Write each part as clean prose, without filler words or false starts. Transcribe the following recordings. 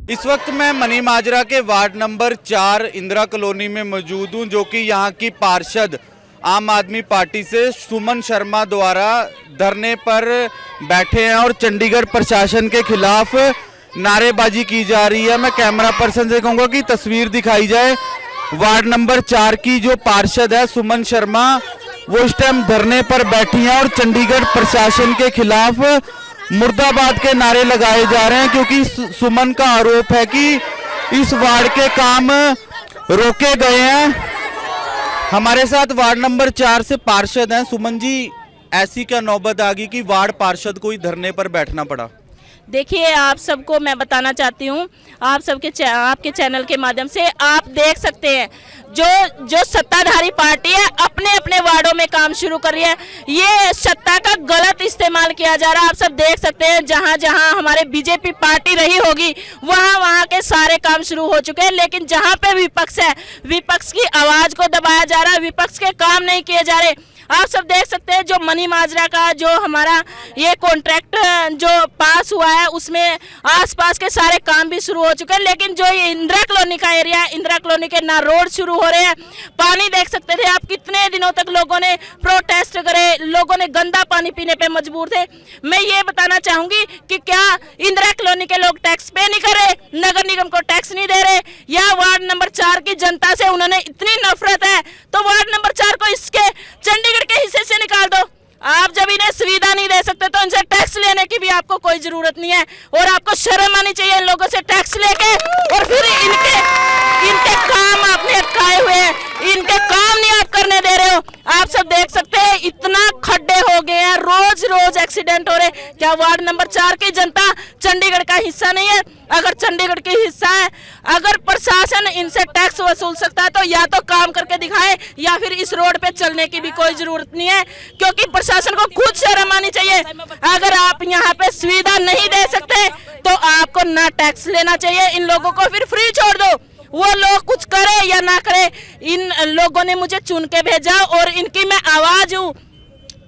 इस वक्त मैं मनी माजरा के वार्ड नंबर 4 इंदिरा कॉलोनी में मौजूद हूं, जो कि यहां की पार्षद आम आदमी पार्टी से सुमन शर्मा द्वारा धरने पर बैठे हैं और चंडीगढ़ प्रशासन के खिलाफ नारेबाजी की जा रही है। मैं कैमरा पर्सन से कहूंगा कि तस्वीर दिखाई जाए। वार्ड नंबर 4 की जो पार्षद है सुमन शर्मा, वो इस टाइम धरने पर बैठी हैं और चंडीगढ़ प्रशासन के खिलाफ मुर्दाबाद के नारे लगाए जा रहे हैं, क्योंकि सुमन का आरोप है कि इस वार्ड के काम रोके गए हैं। हमारे साथ वार्ड नंबर 4 से पार्षद हैं। सुमन जी, ऐसी क्या नौबत आ गई कि वार्ड पार्षद को ही धरने पर बैठना पड़ा? देखिए, आप सबको मैं बताना चाहती हूँ, आप सबके आपके चैनल के माध्यम से आप देख सकते हैं, जो सत्ताधारी पार्टी है अपने अपने वार्डों में काम शुरू कर रही है। ये सत्ता का गलत इस्तेमाल किया जा रहा है। आप सब देख सकते हैं, जहां जहां हमारे बीजेपी पार्टी रही होगी वहां वहां के सारे काम शुरू हो चुके हैं, लेकिन जहां पे विपक्ष है, विपक्ष की आवाज को दबाया जा रहा है, विपक्ष के काम नहीं किए जा रहे। आप सब देख सकते हैं, जो मनी माजरा का जो हमारा ये कॉन्ट्रैक्ट जो पास हुआ है, उसमें आसपास के सारे काम भी शुरू हो चुके हैं, लेकिन जो ये इंदिरा कॉलोनी का एरिया है, इंदिरा कॉलोनी के ना रोड शुरू हो रहे हैं। पानी देख सकते थे आप, कितने दिनों तक लोगों ने प्रोटेस्ट करे, लोगों ने गंदा पानी पीने पे मजबूर थे। मैं ये बताना चाहूंगी कि क्या इंदिरा कॉलोनी के लोग टैक्स पे नहीं कर रहे, नगर निगम को टैक्स नहीं दे रहे, या वार्ड नंबर 4 की जनता से उन्होंने इतनी नफरत है तो वार्ड नंबर 4 को इसके चंडीगढ़ के हिस्से से निकाल दो। आप जब इन्हें सुविधा नहीं दे सकते तो इनसे टैक्स लेने की भी आपको कोई जरूरत नहीं है, और आपको शर्म आनी चाहिए इन लोगों से टैक्स लेके, और फिर इनके काम आपने अटकाए हुए हैं, इनके काम नहीं आप करने दे रहे हो। आप सब देख सकते हैं, इतना खड्डे हो गए हैं, रोज रोज एक्सीडेंट हो रहे। क्या वार्ड नंबर 4 की जनता चंडीगढ़ का हिस्सा नहीं है? अगर चंडीगढ़ की हिस्सा है, अगर प्रशासन इनसे टैक्स वसूल सकता है तो या तो काम करके दिखाए, या फिर इस रोड पे चलने की भी कोई जरूरत नहीं है, क्योंकि प्रशासन को खुद शर्म आनी चाहिए। अगर आप यहाँ पे सुविधा नहीं दे सकते तो आपको ना टैक्स लेना चाहिए, इन लोगों को फिर फ्री छोड़ दो, वो लोग कुछ करे या ना करे। इन लोगों ने मुझे चुन के भेजा और इनकी मैं आवाज हूँ,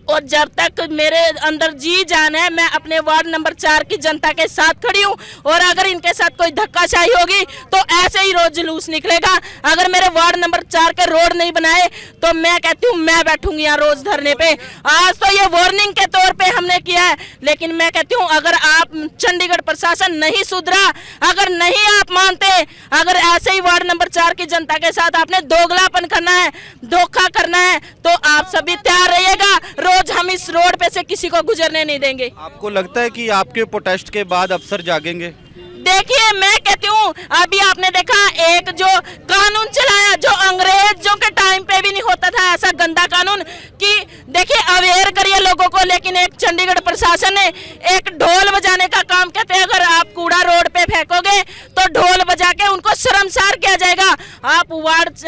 और जब तक मेरे अंदर जी जान है मैं अपने वार्ड नंबर 4 की जनता के साथ खड़ी हूँ, और अगर इनके साथ कोई धक्काशाही होगी तो ऐसे ही रोज जुलूस निकलेगा। अगर मेरे वार्ड नंबर 4 के रोड नहीं बनाए तो मैं कहती हूँ मैं बैठूंगी यहाँ रोज धरने पे। आज तो ये वार्निंग के तौर पे हमने किया है, लेकिन मैं कहती हूँ अगर आप चंडीगढ़ प्रशासन नहीं सुधरा, अगर नहीं आप मानते, अगर ऐसे ही वार्ड नंबर 4 की जनता के साथ आपने दोगलापन करना है, धोखा करना है, तो आप सभी तैयार रहिएगा। रोज हम इस रोड पे से किसी को गुजरने नहीं देंगे। आपको लगता है कि आपके प्रोटेस्ट के बाद अफसर जागेंगे? देखिए, मैं कहती हूँ, अभी आपने देखा एक जो कानून चलाया, जो अंग्रेजों के टाइम पे भी नहीं होता था ऐसा गंदा कानून, कि देखिए अवेयर करिए लोगों को, लेकिन एक चंडीगढ़ प्रशासन ने एक ढोल बजाने का काम, कहते हैं अगर आप कूड़ा रोड पे फेंकोगे तो ढोल बजा के उनको शर्मसार किया जाएगा। आप वार्ड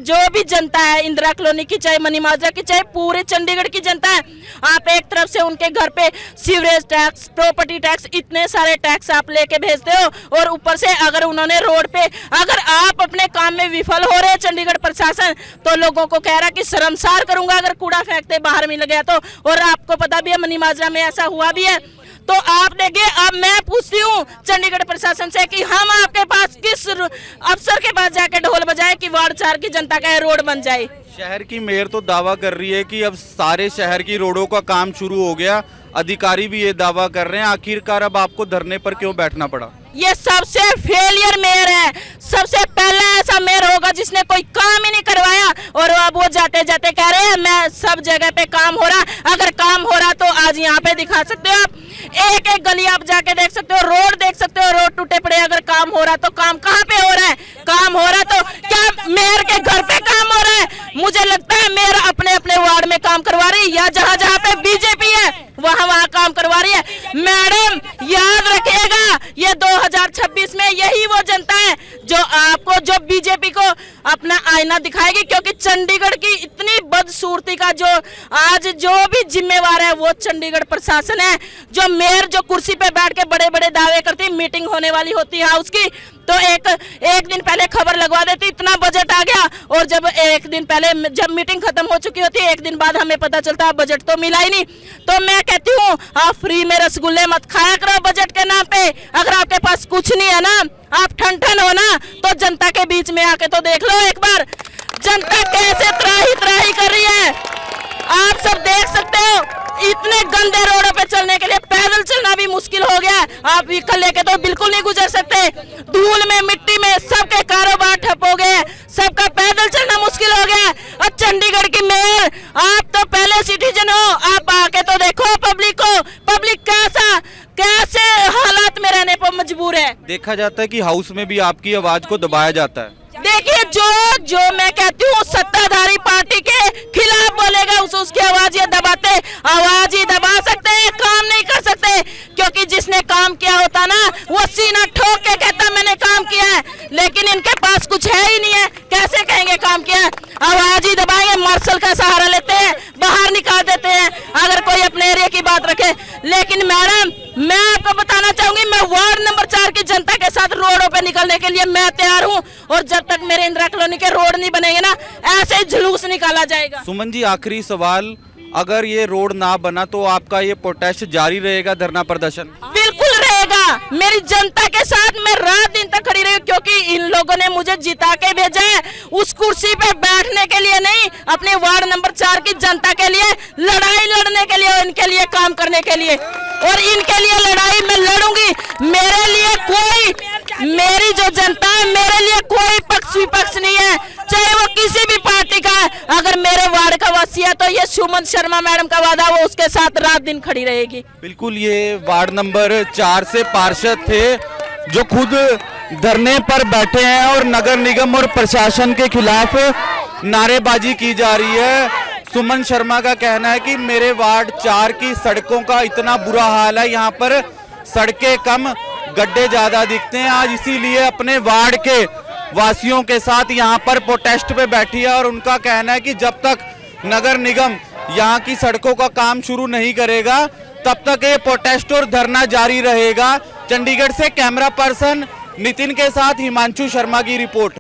जो भी जनता है इंदिरा कॉलोनी की, चाहे मनी माजरा की, चाहे पूरे चंडीगढ़ की जनता है, आप एक तरफ से उनके घर पे सीवरेज टैक्स, प्रॉपर्टी टैक्स, इतने सारे टैक्स आप लेके भेजते हो, और ऊपर से अगर उन्होंने रोड पे, अगर आप अपने काम में विफल हो रहे हैं चंडीगढ़ प्रशासन, तो लोगों को कह रहा कि शर्मसार करूंगा अगर कूड़ा फेंकते बाहर मिल गया तो। और आपको पता भी है मनी माजरा में ऐसा हुआ भी है। तो आप देखिए, अब मैं पूछती हूँ चंडीगढ़ प्रशासन से कि हम आपके पास किस अफसर के पास जाके ढोल बजाए कि वार्ड 4 की जनता का रोड बन जाए? शहर की मेयर तो दावा कर रही है कि अब सारे शहर की रोडों का काम शुरू हो गया, अधिकारी भी ये दावा कर रहे हैं। आखिरकार अब आपको धरने पर क्यों बैठना पड़ा? ये सबसे फेलियर मेयर है। सबसे पहला ऐसा मेयर होगा जिसने कोई काम ही नहीं करवाया, और अब वो जाते जाते कह रहे हैं मैं सब जगह पे काम हो रहा। अगर काम हो रहा तो आज यहाँ पे दिखा सकते हो आप, एक एक गली आप जाके देख सकते हो, रोड देख सकते हो, रोड टूटे पड़े। अगर काम हो रहा तो काम कहाँ पे हो रहा है? काम हो रहा तो क्या मेयर के घर पे काम हो रहा है? मुझे लगता है मेयर अपने अपने वार्ड में काम करवा रही है, या जहाँ जहाँ पे बीजेपी है वहाँ काम करवा रही है। मैडम याद रखिएगा, ये 2026 में यही वो जनता है जो आपको, जो बीजेपी को अपना आईना दिखाएगी, क्योंकि चंडीगढ़ की इतनी बदसूरती का जो आज जो भी जिम्मेवार है वो चंडीगढ़ प्रशासन है। जो मेयर जो कुर्सी पे बैठ के बड़े बड़े दावे करती, मीटिंग होने वाली होती है हाउस की, तो एक दिन पहले खबर लगवा देती इतना बजट आ गया, और जब एक दिन पहले जब मीटिंग खत्म हो चुकी होती है, एक दिन बाद हमें पता चलता है बजट तो मिला ही नहीं। तो मैं कहती हूँ आप फ्री में रसगुल्ले मत खाया करो बजट के नाम पे। अगर आपके पास कुछ नहीं है ना, आप ठन हो ना, तो जनता के बीच में आके तो देख लो एक बार जनता कैसे त्राही त्राही कर रही है। आप सब देख सकते हो, इतने गंदे रोडों पे चलने के लिए पैदल चलना भी मुश्किल हो गया। आप व्हीकल लेके तो बिल्कुल नहीं गुजर सकते, धूल में मिट्टी में सबके कारोबार ठप हो गए, सबका पैदल चलना मुश्किल हो गया। और चंडीगढ़ की मेयर, आप तो पहले सिटीजन हो, आप आके तो देखो पब्लिक को, पब्लिक कैसे हालात में रहने पर मजबूर है। देखा जाता है कि हाउस में भी आपकी आवाज को दबाया जाता है। देखिए जो मैं कहती हूँ सत्ताधारी पार्टी के खिलाफ बोलेगा उसकी आवाज ये दबाते, आवाज ही दबा सकते हैं, काम नहीं कर सकते। क्योंकि जिसने काम किया होता ना, वो सीना ठोक के कहता मैंने काम किया है, लेकिन इनके पास कुछ है ही नहीं है, कैसे कहेंगे काम किया है। आवाज ही दबाएंगे, मार्शल का सहारा लेते हैं, बाहर निकाल देते हैं अगर कोई अपने एरिया की बात रखे। लेकिन मैडम मैं आपको बताना चाहूंगी, मैं वार्ड नंबर 4 की जनता के साथ रोडों पे निकलने के लिए मैं तैयार हूं, और जब तक मेरे इंदिरा कॉलोनी के रोड नहीं बनेंगे ना, ऐसे ही जुलूस निकाला जाएगा। सुमन जी, आखिरी सवाल, अगर ये रोड ना बना तो आपका ये प्रोटेस्ट जारी रहेगा, धरना प्रदर्शन? बिल्कुल रहेगा, मेरी जनता के साथ मैं रात दिन तक खड़ी रही, क्योंकि इन लोगों ने मुझे जिता के भेजा है उस कुर्सी पे बैठने के लिए नहीं, अपने वार्ड नंबर 4 की जनता के लिए लड़ाई लड़ने के लिए, इनके लिए काम करने के लिए, और इनके लिए लड़ाई मैं लड़ूंगी। मेरे लिए कोई, मेरी जो जनता है, मेरे लिए कोई पक्ष विपक्ष नहीं है, चाहे वो किसी भी पार्टी का है। अगर मेरे वार्ड का वासी है तो ये सुमन शर्मा मैडम का वादा, वो उसके साथ रात दिन खड़ी रहेगी। बिल्कुल, ये वार्ड नंबर 4 से पार्षद थे जो खुद धरने पर बैठे हैं और नगर निगम और प्रशासन के खिलाफ नारेबाजी की जा रही है। सुमन शर्मा का कहना है कि मेरे वार्ड 4 की सड़कों का इतना बुरा हाल है, यहाँ पर सड़कें कम गड्ढे ज्यादा दिखते हैं। आज इसीलिए अपने वार्ड के वासियों के साथ यहाँ पर प्रोटेस्ट पे बैठी है, और उनका कहना है कि जब तक नगर निगम यहाँ की सड़कों का काम शुरू नहीं करेगा तब तक ये प्रोटेस्ट और धरना जारी रहेगा। चंडीगढ़ से कैमरा पर्सन नितिन के साथ हिमांशु शर्मा की रिपोर्ट।